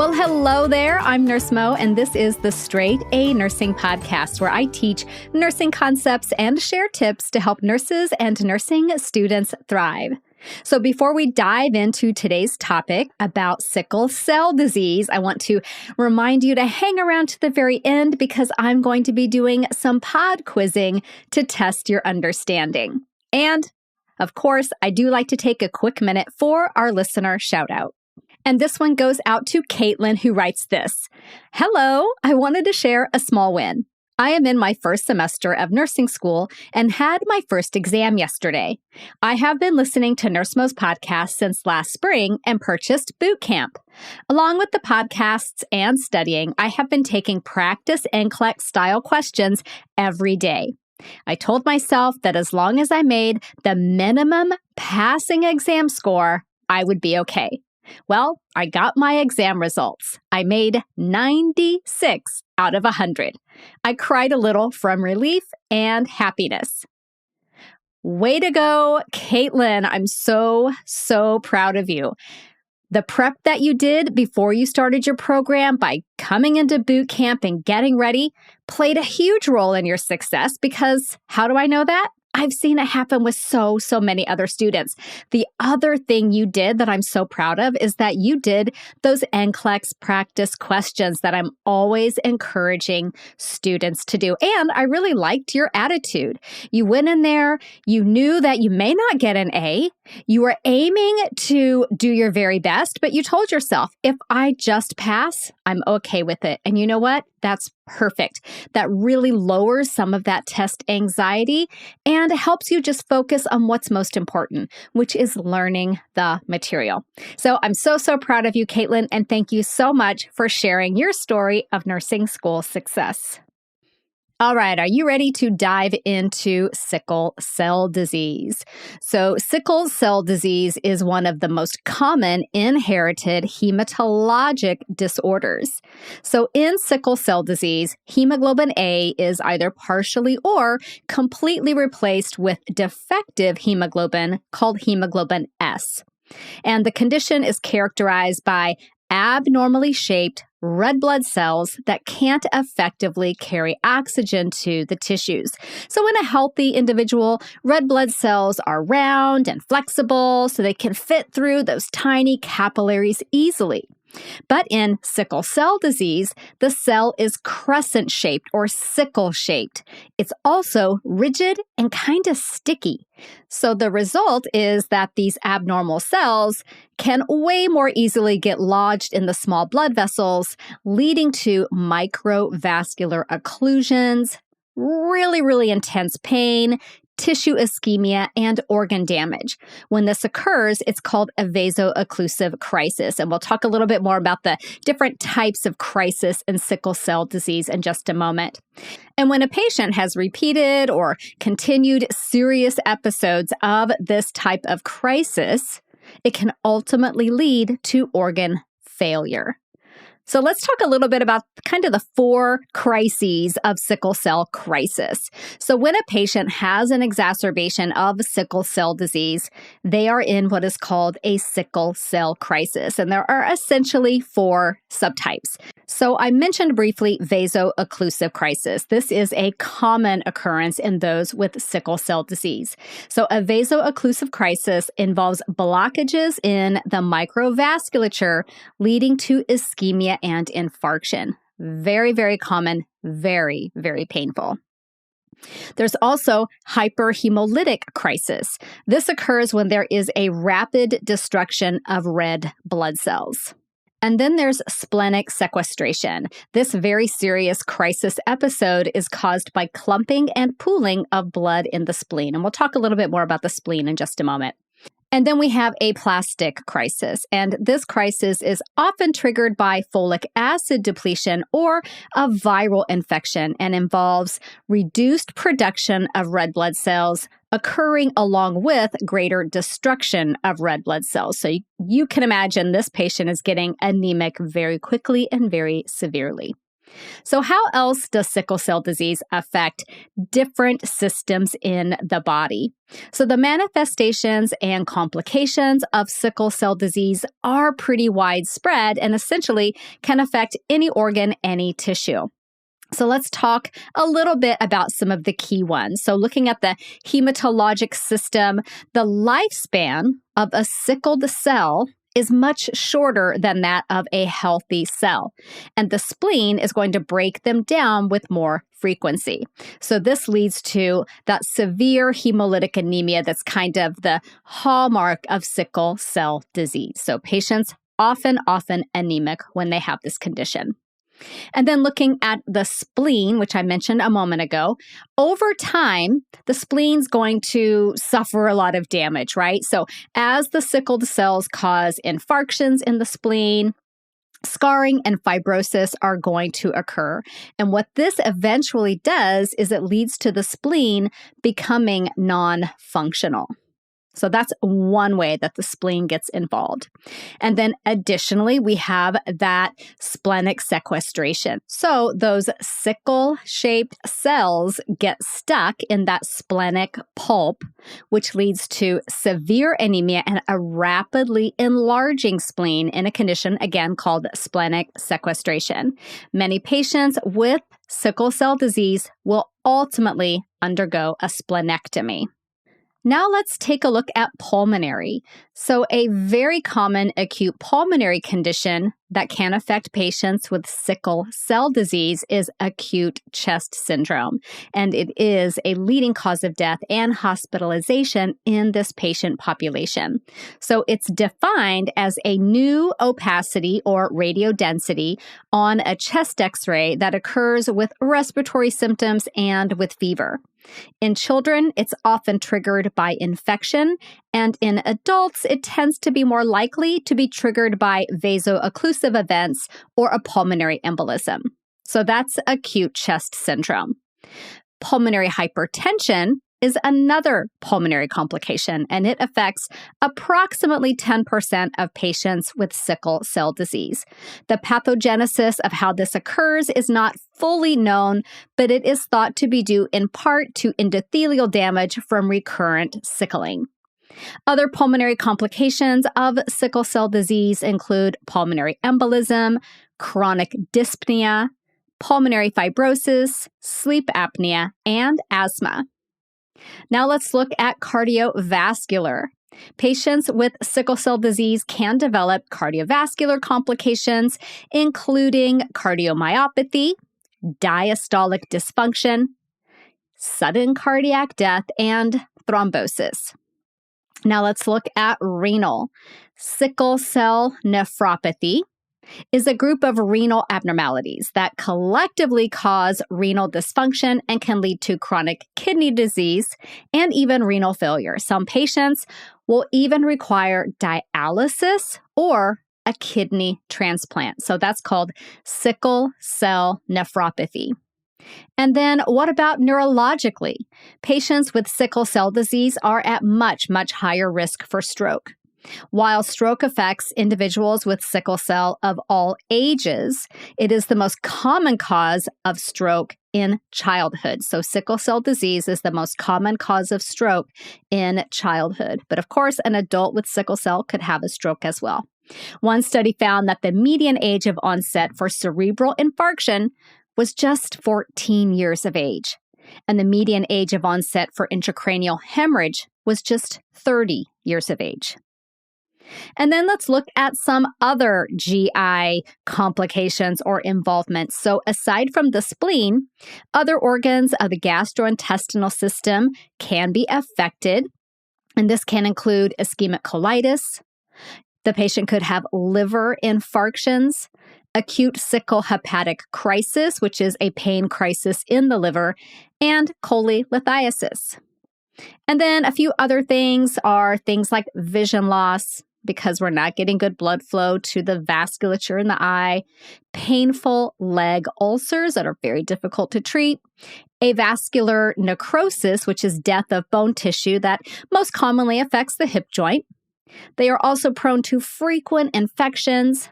Well, hello there. I'm Nurse Mo, and this is the Straight A Nursing Podcast, where I teach nursing concepts and share tips to help nurses and nursing students thrive. So before we dive into today's topic about sickle cell disease, I want to remind you to hang around to the very end because I'm going to be doing some pod quizzing to test your understanding. And, of course, I do like to take a quick minute for our listener shout out. And this one goes out to Caitlin, who writes this. Hello, I wanted to share a small win. I am in my first semester of nursing school and had my first exam yesterday. I have been listening to Nurse Mo's podcast since last spring and purchased boot camp. Along with the podcasts and studying, I have been taking practice NCLEX style questions every day. I told myself that as long as I made the minimum passing exam score, I would be okay. Well, I got my exam results. I made 96 out of 100. I cried a little from relief and happiness. Way to go, Caitlin. I'm so proud of you. The prep that you did before you started your program by coming into boot camp and getting ready played a huge role in your success because how do I know that? I've seen it happen with so many other students. The other thing you did that I'm so proud of is that you did those NCLEX practice questions that I'm always encouraging students to do. And I really liked your attitude. You went in there, you knew that you may not get an A. You were aiming to do your very best, but you told yourself, if I just pass, I'm okay with it. And you know what? That's perfect. That really lowers some of that test anxiety and helps you just focus on what's most important, which is learning the material. So I'm so proud of you, Caitlin, and thank you so much for sharing your story of nursing school success. All right, are you ready to dive into sickle cell disease? So sickle cell disease is one of the most common inherited hematologic disorders. So in sickle cell disease, hemoglobin A is either partially or completely replaced with defective hemoglobin called hemoglobin S. And the condition is characterized by abnormally shaped red blood cells that can't effectively carry oxygen to the tissues. So in a healthy individual, red blood cells are round and flexible so they can fit through those tiny capillaries easily. But in sickle cell disease, the cell is crescent-shaped or sickle-shaped. It's also rigid and kind of sticky. So the result is that these abnormal cells can way more easily get lodged in the small blood vessels, leading to microvascular occlusions, really intense pain, tissue ischemia, and organ damage. When this occurs, it's called a vaso-occlusive crisis. And we'll talk a little bit more about the different types of crisis in sickle cell disease in just a moment. And when a patient has repeated or continued serious episodes of this type of crisis, it can ultimately lead to organ failure. So let's talk a little bit about kind of the 4 crises of sickle cell crisis. So when a patient has an exacerbation of sickle cell disease, they are in what is called a sickle cell crisis. And there are essentially 4 subtypes. So I mentioned briefly vaso-occlusive crisis. This is a common occurrence in those with sickle cell disease. So a vaso-occlusive crisis involves blockages in the microvasculature leading to ischemia and infarction. Very common, very painful. There's also hyperhemolytic crisis. This occurs when there is a rapid destruction of red blood cells. And then there's splenic sequestration. This very serious crisis episode is caused by clumping and pooling of blood in the spleen. And we'll talk a little bit more about the spleen in just a moment. And then we have aplastic crisis. And this crisis is often triggered by folic acid depletion or a viral infection and involves reduced production of red blood cells occurring along with greater destruction of red blood cells. So you can imagine this patient is getting anemic very quickly and very severely. So, how else does sickle cell disease affect different systems in the body? So, the manifestations and complications of sickle cell disease are pretty widespread and essentially can affect any organ, any tissue. So let's talk a little bit about some of the key ones. So looking at the hematologic system, the lifespan of a sickled cell is much shorter than that of a healthy cell. And the spleen is going to break them down with more frequency. So this leads to that severe hemolytic anemia that's kind of the hallmark of sickle cell disease. So patients often anemic when they have this condition. And then looking at the spleen, which I mentioned a moment ago, over time, the spleen's going to suffer a lot of damage, right? So as the sickled cells cause infarctions in the spleen, scarring and fibrosis are going to occur. And what this eventually does is it leads to the spleen becoming non-functional. So that's one way that the spleen gets involved. And then additionally, we have that splenic sequestration. So those sickle-shaped cells get stuck in that splenic pulp, which leads to severe anemia and a rapidly enlarging spleen in a condition, again, called splenic sequestration. Many patients with sickle cell disease will ultimately undergo a splenectomy. Now let's take a look at pulmonary. So a very common acute pulmonary condition that can affect patients with sickle cell disease is acute chest syndrome. And it is a leading cause of death and hospitalization in this patient population. So it's defined as a new opacity or radiodensity on a chest x-ray that occurs with respiratory symptoms and with fever. In children, it's often triggered by infection, and in adults, it tends to be more likely to be triggered by vaso-occlusive events or a pulmonary embolism. So that's acute chest syndrome. Pulmonary hypertension is another pulmonary complication, and it affects approximately 10% of patients with sickle cell disease. The pathogenesis of how this occurs is not fully known, but it is thought to be due in part to endothelial damage from recurrent sickling. Other pulmonary complications of sickle cell disease include pulmonary embolism, chronic dyspnea, pulmonary fibrosis, sleep apnea, and asthma. Now let's look at cardiovascular. Patients with sickle cell disease can develop cardiovascular complications, including cardiomyopathy, diastolic dysfunction, sudden cardiac death, and thrombosis. Now let's look at renal. Sickle cell nephropathy is a group of renal abnormalities that collectively cause renal dysfunction and can lead to chronic kidney disease and even renal failure. Some patients will even require dialysis or a kidney transplant. So that's called sickle cell nephropathy. And then what about neurologically? Patients with sickle cell disease are at much higher risk for stroke. While stroke affects individuals with sickle cell of all ages, it is the most common cause of stroke in childhood. So sickle cell disease is the most common cause of stroke in childhood. But of course, an adult with sickle cell could have a stroke as well. One study found that the median age of onset for cerebral infarction was just 14 years of age, and the median age of onset for intracranial hemorrhage was just 30 years of age. And then let's look at some other GI complications or involvements. So aside from the spleen, other organs of the gastrointestinal system can be affected, and this can include ischemic colitis. The patient could have liver infarctions, acute sickle hepatic crisis, which is a pain crisis in the liver, and cholelithiasis. And then a few other things are things like vision loss, because we're not getting good blood flow to the vasculature in the eye, painful leg ulcers that are very difficult to treat, avascular necrosis, which is death of bone tissue that most commonly affects the hip joint. They are also prone to frequent infections,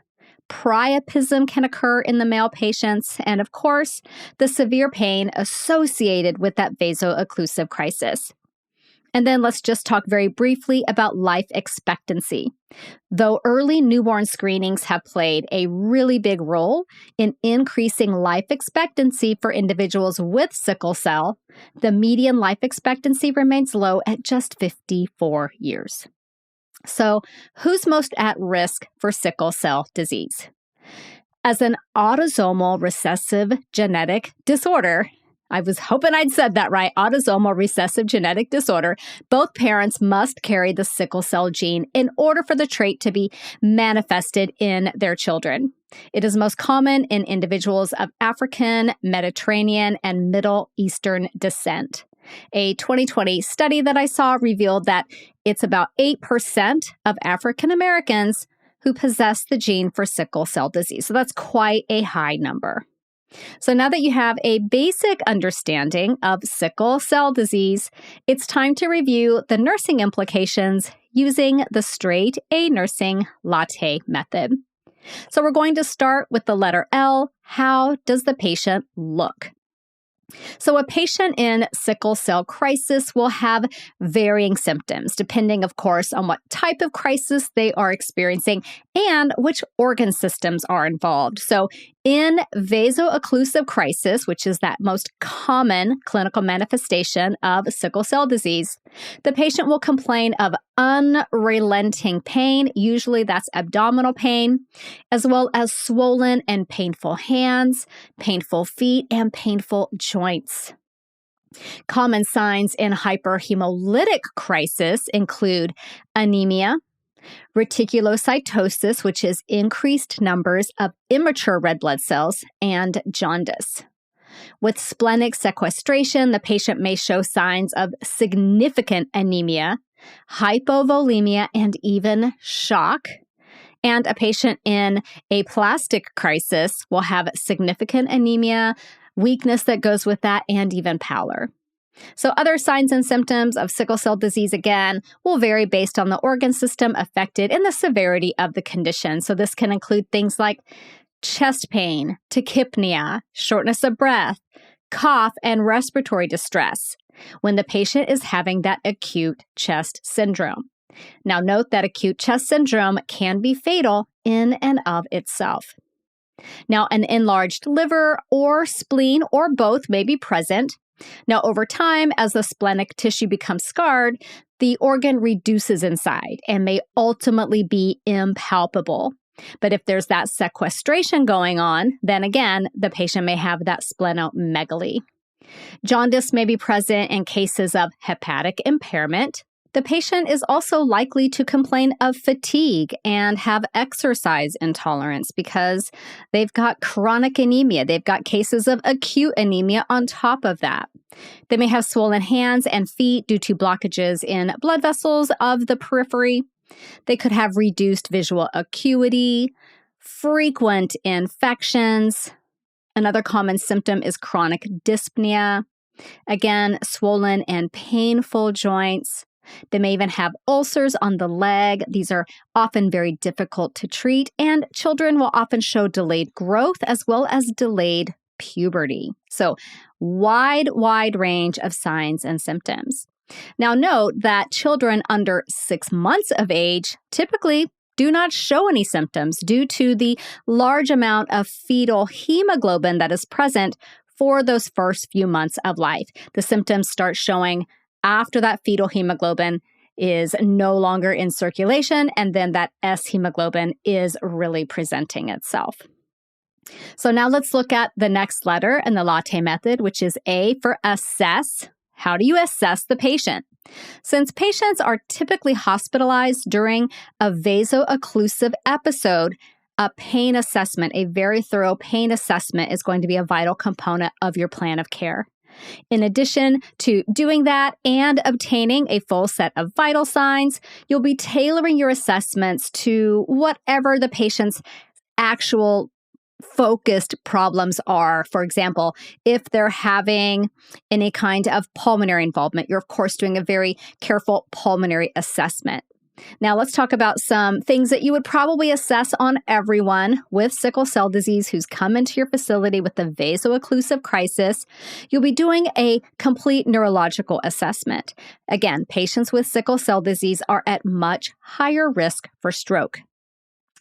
priapism can occur in the male patients, and of course, the severe pain associated with that vaso-occlusive crisis. And then let's just talk very briefly about life expectancy. Though early newborn screenings have played a really big role in increasing life expectancy for individuals with sickle cell, the median life expectancy remains low at just 54 years. So, who's most at risk for sickle cell disease? As an autosomal recessive genetic disorder, I was hoping I'd said that right, autosomal recessive genetic disorder, both parents must carry the sickle cell gene in order for the trait to be manifested in their children. It is most common in individuals of African, Mediterranean, and Middle Eastern descent. A 2020 study that I saw revealed that it's about 8% of African Americans who possess the gene for sickle cell disease. So that's quite a high number. So now that you have a basic understanding of sickle cell disease, it's time to review the nursing implications using the straight A nursing latte method. So we're going to start with the letter L. How does the patient look? So a patient in sickle cell crisis will have varying symptoms, depending, of course, on what type of crisis they are experiencing and which organ systems are involved. So in vaso-occlusive crisis, which is that most common clinical manifestation of sickle cell disease, the patient will complain of unrelenting pain. Usually that's abdominal pain, as well as swollen and painful hands, painful feet, and painful joints. Common signs in hyperhemolytic crisis include anemia, reticulocytosis, which is increased numbers of immature red blood cells, and jaundice. With splenic sequestration, the patient may show signs of significant anemia, hypovolemia, and even shock. And a patient in aplastic crisis will have significant anemia, weakness that goes with that, and even pallor. So other signs and symptoms of sickle cell disease, again, will vary based on the organ system affected and the severity of the condition. So this can include things like chest pain, tachypnea, shortness of breath, cough, and respiratory distress when the patient is having that acute chest syndrome. Now note that acute chest syndrome can be fatal in and of itself. Now, an enlarged liver or spleen or both may be present. Now, over time, as the splenic tissue becomes scarred, the organ reduces inside and may ultimately be impalpable. But if there's that sequestration going on, then again, the patient may have that splenomegaly. Jaundice may be present in cases of hepatic impairment. The patient is also likely to complain of fatigue and have exercise intolerance because they've got chronic anemia. They've got cases of acute anemia on top of that. They may have swollen hands and feet due to blockages in blood vessels of the periphery. They could have reduced visual acuity, frequent infections. Another common symptom is chronic dyspnea. Again, swollen and painful joints. They may even have ulcers on the leg. These are often very difficult to treat, and children will often show delayed growth as well as delayed puberty. So wide range of signs and symptoms. Now note that children under 6 months of age typically do not show any symptoms due to the large amount of fetal hemoglobin that is present for those first few months of life. The symptoms start showing after that fetal hemoglobin is no longer in circulation, and then that S hemoglobin is really presenting itself. So now let's look at the next letter in the latte method, which is A for assess. How do you assess the patient? Since patients are typically hospitalized during a vaso-occlusive episode, a pain assessment, a very thorough pain assessment, is going to be a vital component of your plan of care. In addition to doing that and obtaining a full set of vital signs, you'll be tailoring your assessments to whatever the patient's actual focused problems are. For example, if they're having any kind of pulmonary involvement, you're of course doing a very careful pulmonary assessment. Now let's talk about some things that you would probably assess on everyone with sickle cell disease who's come into your facility with the vaso-occlusive crisis. You'll be doing a complete neurological assessment. Again, patients with sickle cell disease are at much higher risk for stroke.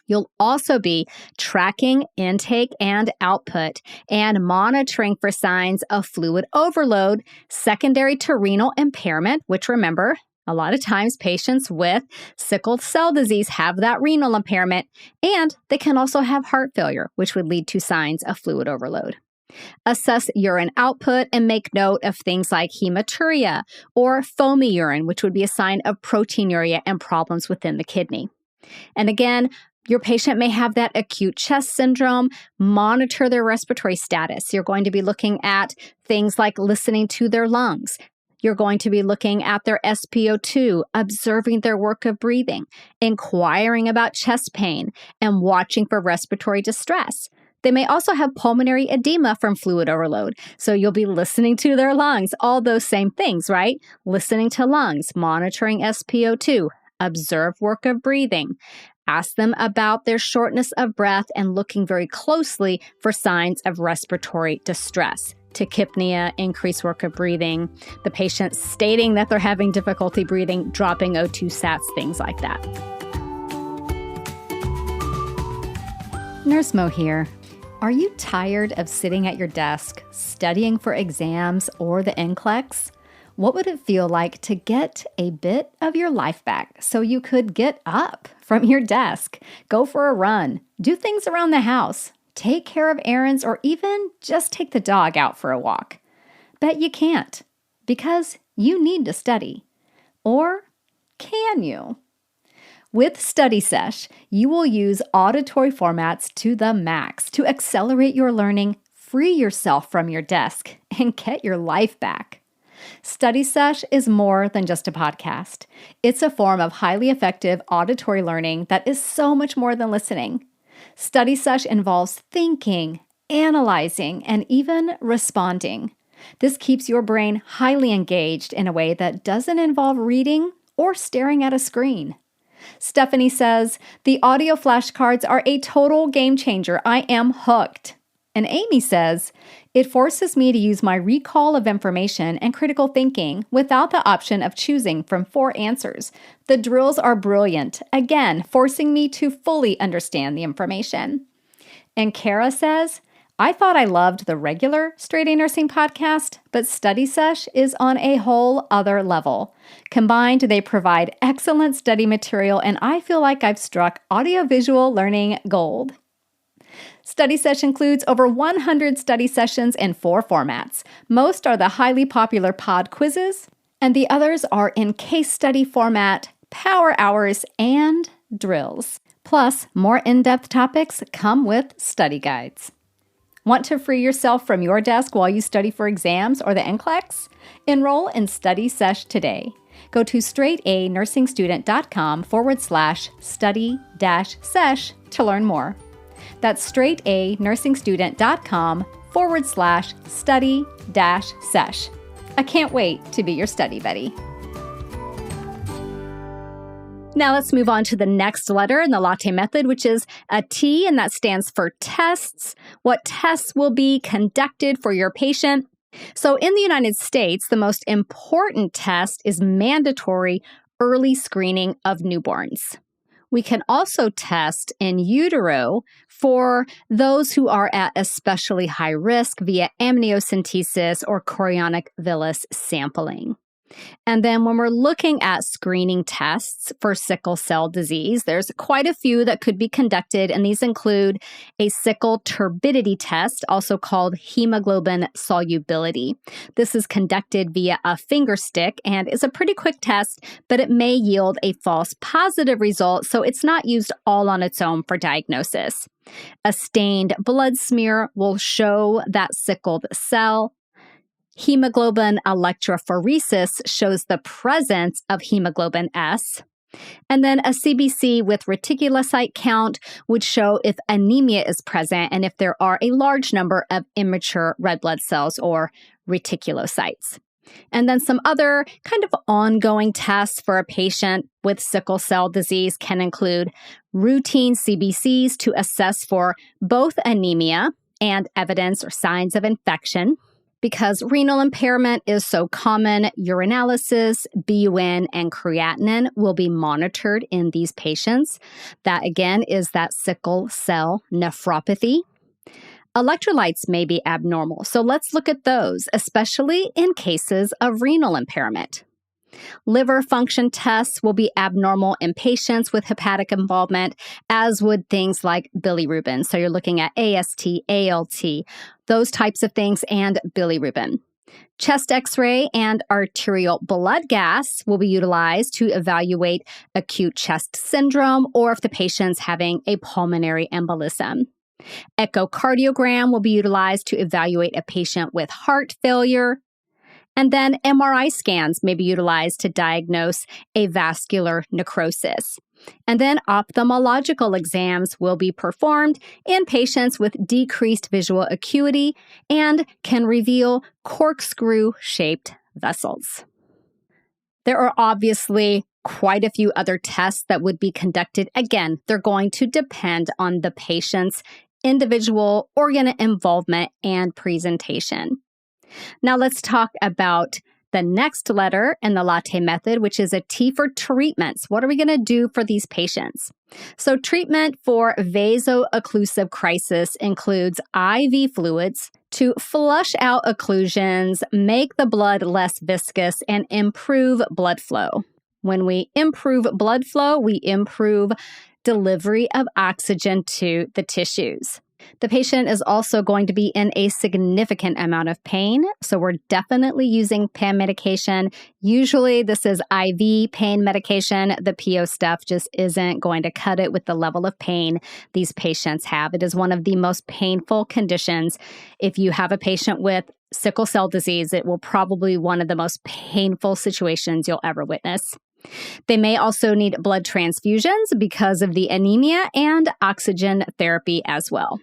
You'll also be tracking intake and output and monitoring for signs of fluid overload secondary to renal impairment, which remember, a lot of times patients with sickle cell disease have that renal impairment, and they can also have heart failure, which would lead to signs of fluid overload. Assess urine output and make note of things like hematuria or foamy urine, which would be a sign of proteinuria and problems within the kidney. And again, your patient may have that acute chest syndrome. Monitor their respiratory status. You're going to be looking at things like listening to their lungs. You're going to be looking at their SpO2, observing their work of breathing, inquiring about chest pain, and watching for respiratory distress. They may also have pulmonary edema from fluid overload, so you'll be listening to their lungs, all those same things, right? Listening to lungs, monitoring SpO2, observe work of breathing. Ask them about their shortness of breath and looking very closely for signs of respiratory distress. Tachypnea, increased work of breathing, the patient stating that they're having difficulty breathing, dropping O2 sats, things like that. Nurse Mo here. Are you tired of sitting at your desk, studying for exams or the NCLEX? What would it feel like to get a bit of your life back so you could get up from your desk, go for a run, do things around the house, take care of errands, or even just take the dog out for a walk? Bet you can't, because you need to study. Or can you? With Study Sesh, you will use auditory formats to the max to accelerate your learning, free yourself from your desk, and get your life back. Study Sesh is more than just a podcast. It's a form of highly effective auditory learning that is so much more than listening. Study Sesh involves thinking, analyzing, and even responding. This keeps your brain highly engaged in a way that doesn't involve reading or staring at a screen. Stephanie says, the audio flashcards are a total game changer. I am hooked. And Amy says, it forces me to use my recall of information and critical thinking without the option of choosing from 4 answers. The drills are brilliant, again, forcing me to fully understand the information. And Kara says, I thought I loved the regular Straight A Nursing podcast, but Study Sesh is on a whole other level. Combined, they provide excellent study material, and I feel like I've struck audiovisual learning gold. Study Sesh includes over 100 study sessions in 4 formats. Most are the highly popular pod quizzes, and the others are in case study format, power hours, and drills. Plus, more in-depth topics come with study guides. Want to free yourself from your desk while you study for exams or the NCLEX? Enroll in Study Sesh today. Go to straightanursingstudent.com/study-sesh to learn more. That's straightanursingstudent.com/study-sesh. I can't wait to be your study buddy. Now let's move on to the next letter in the latte method, which is a T, and that stands for tests. What tests will be conducted for your patient? So in the United States, the most important test is mandatory early screening of newborns. We can also test in utero for those who are at especially high risk via amniocentesis or chorionic villus sampling. And then when we're looking at screening tests for sickle cell disease, there's quite a few that could be conducted, and these include a sickle turbidity test, also called hemoglobin solubility. This is conducted via a finger stick and is a pretty quick test, but it may yield a false positive result, so it's not used all on its own for diagnosis. A stained blood smear will show that sickled cell. Hemoglobin electrophoresis shows the presence of hemoglobin S. And then a CBC with reticulocyte count would show if anemia is present and if there are a large number of immature red blood cells or reticulocytes. And then some other kind of ongoing tests for a patient with sickle cell disease can include routine CBCs to assess for both anemia and evidence or signs of infection. Because renal impairment is so common, urinalysis, BUN, and creatinine will be monitored in these patients. That, again, is that sickle cell nephropathy. Electrolytes may be abnormal, so let's look at those, especially in cases of renal impairment. Liver function tests will be abnormal in patients with hepatic involvement, as would things like bilirubin. So you're looking at AST, ALT, those types of things, and bilirubin. Chest x-ray and arterial blood gas will be utilized to evaluate acute chest syndrome or if the patient's having a pulmonary embolism. Echocardiogram will be utilized to evaluate a patient with heart failure. And then MRI scans may be utilized to diagnose a vascular necrosis. And then ophthalmological exams will be performed in patients with decreased visual acuity and can reveal corkscrew-shaped vessels. There are obviously quite a few other tests that would be conducted. Again, they're going to depend on the patient's individual organ involvement and presentation. Now let's talk about the next letter in the latte method, which is a T for treatments. What are we going to do for these patients? So treatment for vaso-occlusive crisis includes IV fluids to flush out occlusions, make the blood less viscous, and improve blood flow. When we improve blood flow, we improve delivery of oxygen to the tissues. The patient is also going to be in a significant amount of pain, so we're definitely using pain medication. Usually this is IV pain medication. The PO stuff just isn't going to cut it with the level of pain these patients have. It is one of the most painful conditions. If you have a patient with sickle cell disease, it will probably be one of the most painful situations you'll ever witness. They may also need blood transfusions because of the anemia and oxygen therapy as well.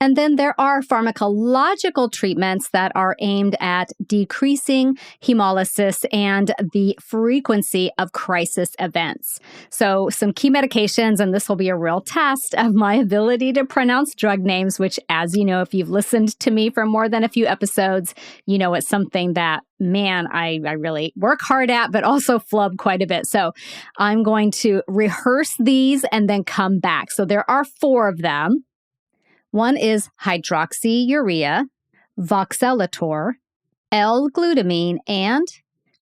And then there are pharmacological treatments that are aimed at decreasing hemolysis and the frequency of crisis events. So some key medications, and this will be a real test of my ability to pronounce drug names, which, as you know, if you've listened to me for more than a few episodes, you know it's something that, man, I really work hard at, but also flub quite a bit. So I'm going to rehearse these and then come back. So there are 4 of them. One is hydroxyurea, voxelotor, L-glutamine, and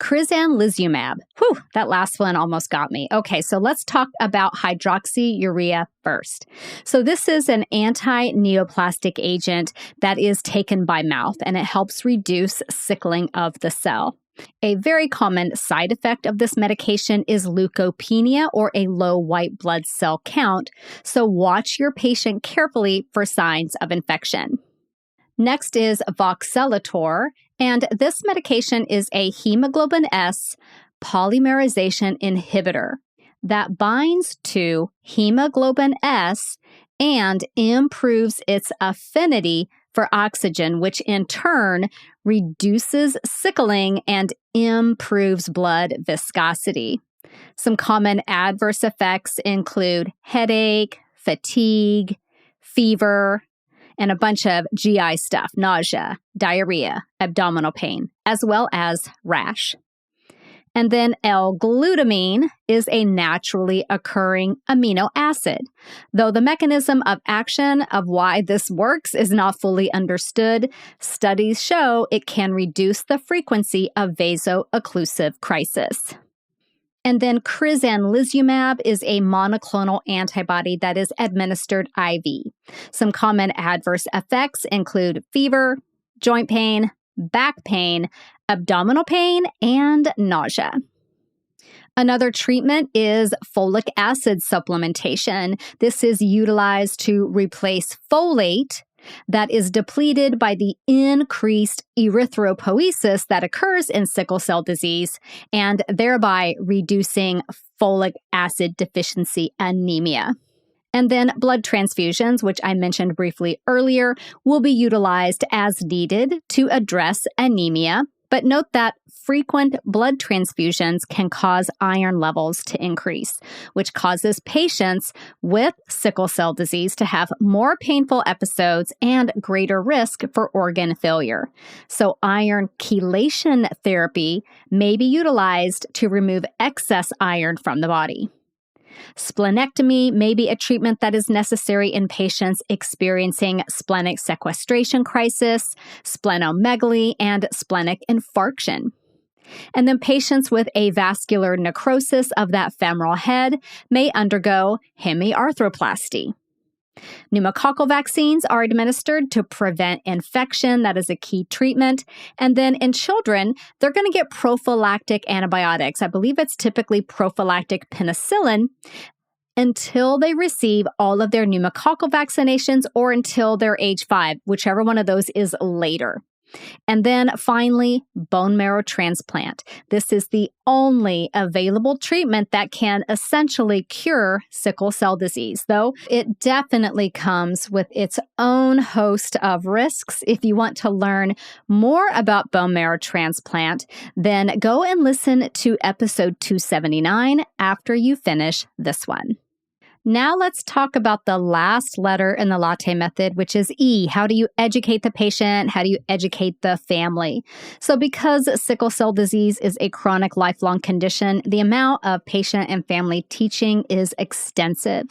crizanlizumab. Whew, that last one almost got me. Okay, so let's talk about hydroxyurea first. So this is an anti-neoplastic agent that is taken by mouth, and it helps reduce sickling of the cell. A very common side effect of this medication is leukopenia, or a low white blood cell count, so watch your patient carefully for signs of infection. Next is voxelotor, and this medication is a hemoglobin S polymerization inhibitor that binds to hemoglobin S and improves its affinity for oxygen, which in turn reduces sickling and improves blood viscosity. Some common adverse effects include headache, fatigue, fever, and a bunch of GI stuff, nausea, diarrhea, abdominal pain, as well as rash. And then L-glutamine is a naturally occurring amino acid. Though the mechanism of action of why this works is not fully understood, studies show it can reduce the frequency of vaso-occlusive crisis. And then crizanlizumab is a monoclonal antibody that is administered IV. Some common adverse effects include fever, joint pain, back pain, abdominal pain, and nausea. Another treatment is folic acid supplementation. This is utilized to replace folate that is depleted by the increased erythropoiesis that occurs in sickle cell disease, and thereby reducing folic acid deficiency anemia. And then blood transfusions, which I mentioned briefly earlier, will be utilized as needed to address anemia. But note that frequent blood transfusions can cause iron levels to increase, which causes patients with sickle cell disease to have more painful episodes and greater risk for organ failure. So iron chelation therapy may be utilized to remove excess iron from the body. Splenectomy may be a treatment that is necessary in patients experiencing splenic sequestration crisis, splenomegaly, and splenic infarction. And then patients with avascular necrosis of that femoral head may undergo hemiarthroplasty. Pneumococcal vaccines are administered to prevent infection. That is a key treatment. And then in children, they're going to get prophylactic antibiotics. I believe it's typically prophylactic penicillin until they receive all of their pneumococcal vaccinations or until they're age 5, whichever one of those is later. And then finally, bone marrow transplant. This is the only available treatment that can essentially cure sickle cell disease, though it definitely comes with its own host of risks. If you want to learn more about bone marrow transplant, then go and listen to episode 279 after you finish this one. Now let's talk about the last letter in the latte method, which is E. How do you educate the patient? How do you educate the family? So because sickle cell disease is a chronic lifelong condition, the amount of patient and family teaching is extensive.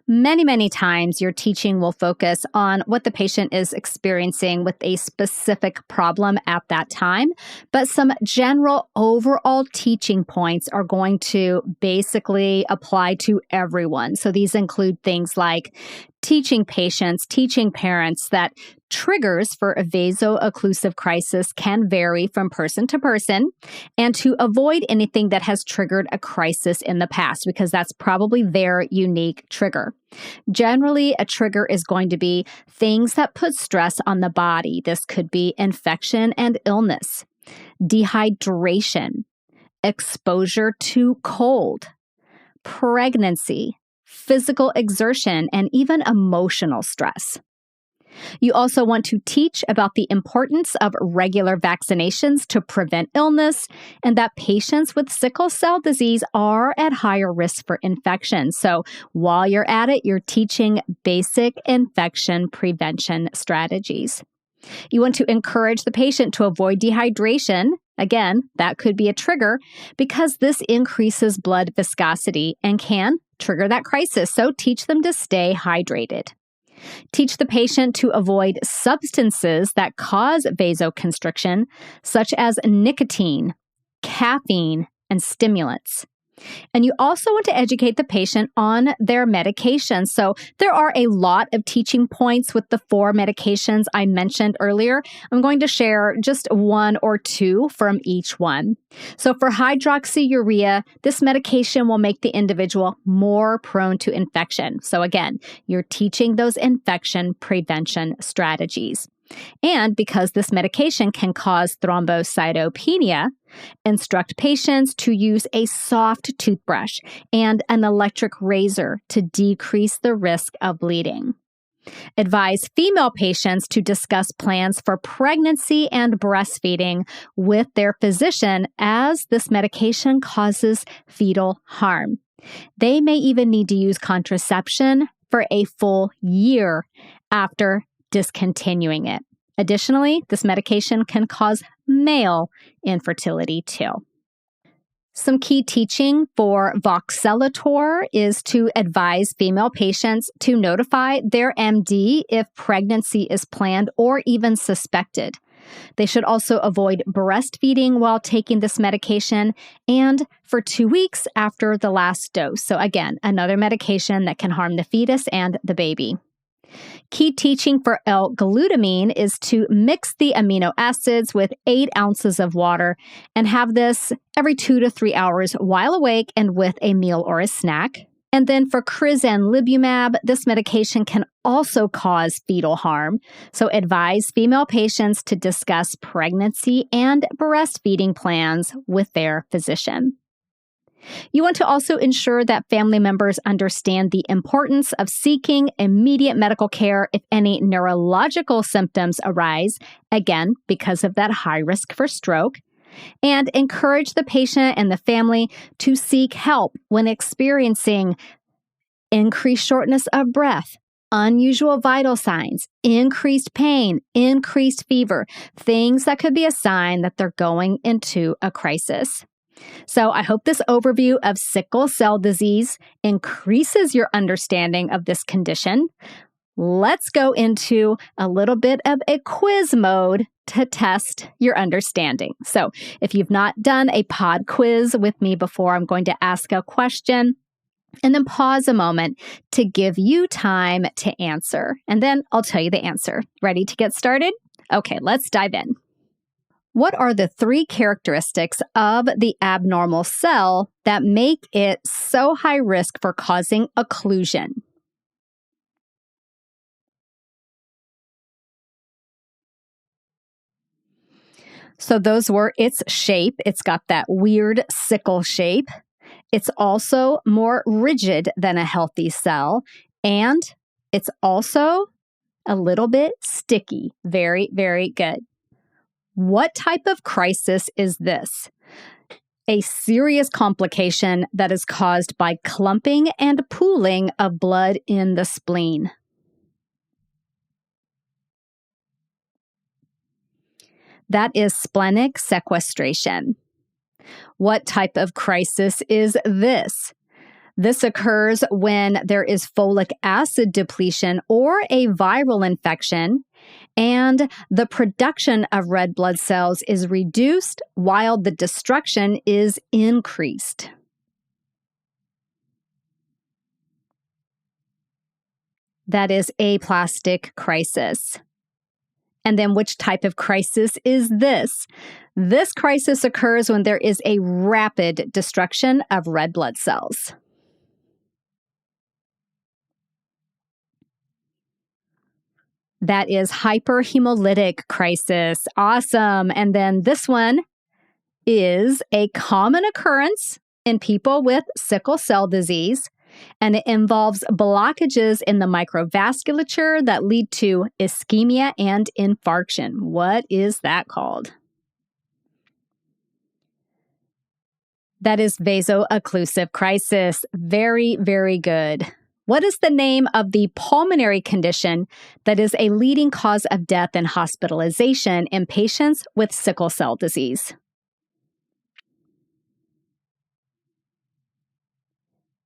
Many times your teaching will focus on what the patient is experiencing with a specific problem at that time, but some general overall teaching points are going to basically apply to everyone. So these include things like teaching patients, teaching parents that triggers for a vaso-occlusive crisis can vary from person to person, and to avoid anything that has triggered a crisis in the past, because that's probably their unique trigger. Generally, a trigger is going to be things that put stress on the body. This could be infection and illness, dehydration, exposure to cold, pregnancy, physical exertion, and even emotional stress. You also want to teach about the importance of regular vaccinations to prevent illness, and that patients with sickle cell disease are at higher risk for infection. So while you're at it, you're teaching basic infection prevention strategies. You want to encourage the patient to avoid dehydration. Again, that could be a trigger because this increases blood viscosity and can trigger that crisis. So teach them to stay hydrated. Teach the patient to avoid substances that cause vasoconstriction, such as nicotine, caffeine, and stimulants. And you also want to educate the patient on their medications. So there are a lot of teaching points with the 4 medications I mentioned earlier. I'm going to share just 1 or 2 from each one. So for hydroxyurea, this medication will make the individual more prone to infection. So again, you're teaching those infection prevention strategies. And because this medication can cause thrombocytopenia, instruct patients to use a soft toothbrush and an electric razor to decrease the risk of bleeding. Advise female patients to discuss plans for pregnancy and breastfeeding with their physician, as this medication causes fetal harm. They may even need to use contraception for a full year after discontinuing it. Additionally, this medication can cause male infertility too. Some key teaching for voxelotor is to advise female patients to notify their MD if pregnancy is planned or even suspected. They should also avoid breastfeeding while taking this medication and for 2 weeks after the last dose. So again, another medication that can harm the fetus and the baby. Key teaching for L-glutamine is to mix the amino acids with 8 ounces of water and have this every 2 to 3 hours while awake and with a meal or a snack. And then for crisanlibumab, this medication can also cause fetal harm. So advise female patients to discuss pregnancy and breastfeeding plans with their physician. You want to also ensure that family members understand the importance of seeking immediate medical care if any neurological symptoms arise, again, because of that high risk for stroke, and encourage the patient and the family to seek help when experiencing increased shortness of breath, unusual vital signs, increased pain, increased fever, things that could be a sign that they're going into a crisis. So I hope this overview of sickle cell disease increases your understanding of this condition. Let's go into a little bit of a quiz mode to test your understanding. So if you've not done a pod quiz with me before, I'm going to ask a question and then pause a moment to give you time to answer. And then I'll tell you the answer. Ready to get started? Okay, let's dive in. What are the 3 characteristics of the abnormal cell that make it so high risk for causing occlusion? So those were its shape. It's got that weird sickle shape. It's also more rigid than a healthy cell, and it's also a little bit sticky. Very, very good. What type of crisis is this? A serious complication that is caused by clumping and pooling of blood in the spleen. That is splenic sequestration. What type of crisis is this? This occurs when there is folic acid depletion or a viral infection, and the production of red blood cells is reduced while the destruction is increased. That is aplastic crisis. And then which type of crisis is this? This crisis occurs when there is a rapid destruction of red blood cells. That is hyperhemolytic crisis. Awesome. And then this one is a common occurrence in people with sickle cell disease, and it involves blockages in the microvasculature that lead to ischemia and infarction. What is that called? That is vaso-occlusive crisis. Very, very good. What is the name of the pulmonary condition that is a leading cause of death and hospitalization in patients with sickle cell disease?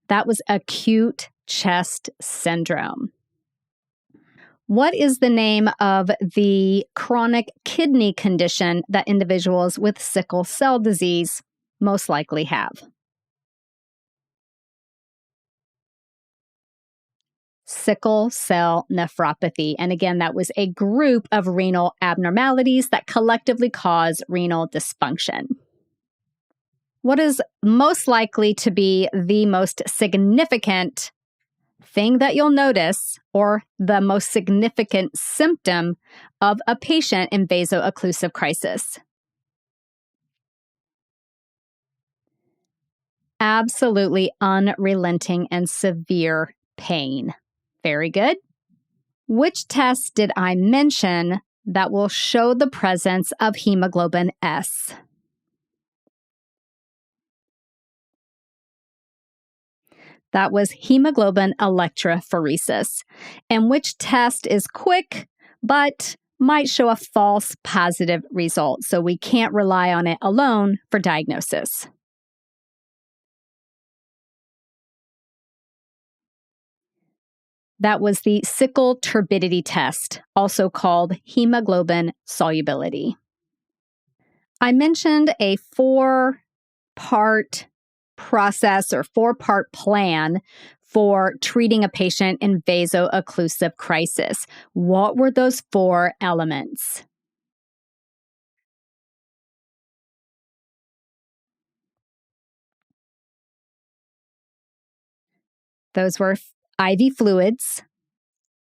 That was acute chest syndrome. What is the name of the chronic kidney condition that individuals with sickle cell disease most likely have? Sickle cell nephropathy. And again, that was a group of renal abnormalities that collectively cause renal dysfunction. What is most likely to be the most significant thing that you'll notice, or the most significant symptom of a patient in vaso-occlusive crisis? Absolutely unrelenting and severe pain. Very good. Which test did I mention that will show the presence of hemoglobin S? That was hemoglobin electrophoresis. And which test is quick, but might show a false positive result, so we can't rely on it alone for diagnosis? That was the Sickle turbidity test, also called hemoglobin solubility. I mentioned a 4-part process or 4-part plan for treating a patient in vaso-occlusive crisis. What were those 4 elements? Those were IV fluids,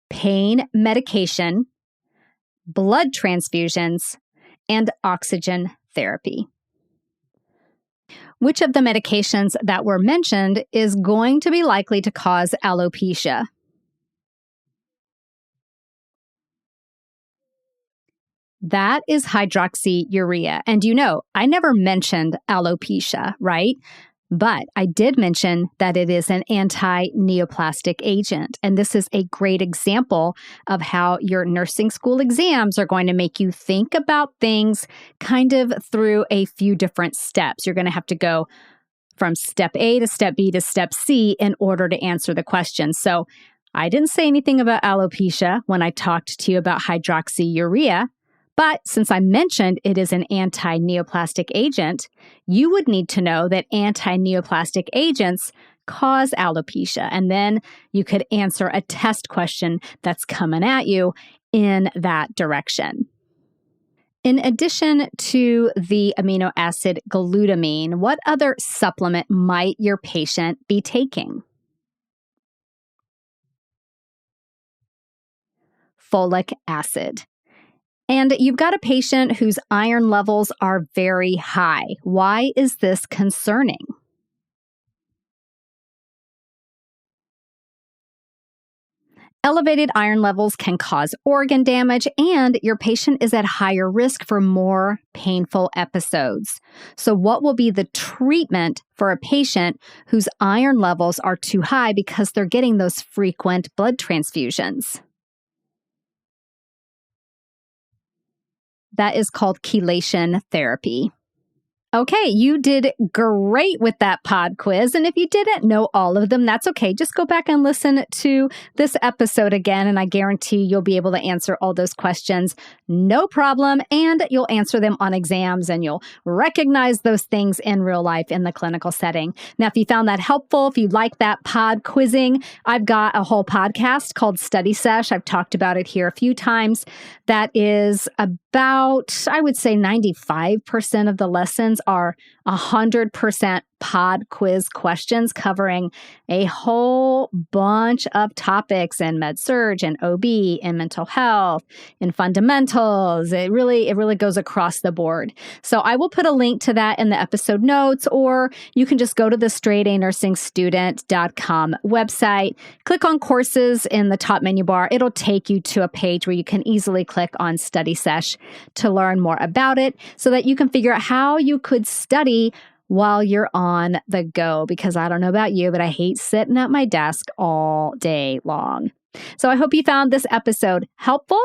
pain medication, blood transfusions, and oxygen therapy. Which of the medications that were mentioned is going to be likely to cause alopecia? That is hydroxyurea. And I never mentioned alopecia, right? But I did mention that it is an anti-neoplastic agent. And this is a great example of how your nursing school exams are going to make you think about things kind of through a few different steps. You're going to have to go from step A to step B to step C in order to answer the question. So I didn't say anything about alopecia when I talked to you about hydroxyurea. But since I mentioned it is an anti-neoplastic agent, you would need to know that anti-neoplastic agents cause alopecia. And then you could answer a test question that's coming at you in that direction. In addition to the amino acid glutamine, what other supplement might your patient be taking? Folic acid. And you've got a patient whose iron levels are very high. Why is this concerning? Elevated iron levels can cause organ damage, and your patient is at higher risk for more painful episodes. So, what will be the treatment for a patient whose iron levels are too high because they're getting those frequent blood transfusions? That is called chelation therapy. Okay, you did great with that pod quiz. And if you didn't know all of them, that's okay. Just go back and listen to this episode again, and I guarantee you'll be able to answer all those questions. No problem. And you'll answer them on exams, and you'll recognize those things in real life in the clinical setting. Now, if you found that helpful, if you like that pod quizzing, I've got a whole podcast called Study Sesh. I've talked about it here a few times. That is about, I would say, 95% of the lessons are 100% pod quiz questions covering a whole bunch of topics in med surg and OB and mental health and fundamentals. It really goes across the board. So I will put a link to that in the episode notes, or you can just go to the straightanursingstudent.com website, click on courses in the top menu bar. It'll take you to a page where you can easily click on Study Sesh to learn more about it so that you can figure out how you could study while you're on the go, because I don't know about you, but I hate sitting at my desk all day long. So I hope you found this episode helpful.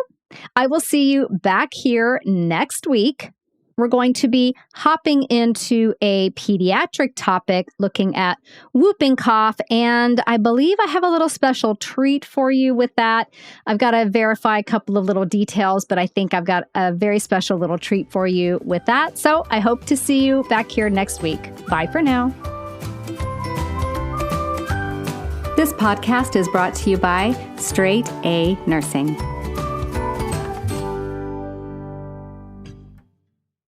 I will see you back here next week. We're going to be hopping into a pediatric topic looking at whooping cough, and I believe I have a little special treat for you with that. I've got to verify a couple of little details, but I think I've got a very special little treat for you with that. So I hope to see you back here next week. Bye for now. This podcast is brought to you by Straight A Nursing.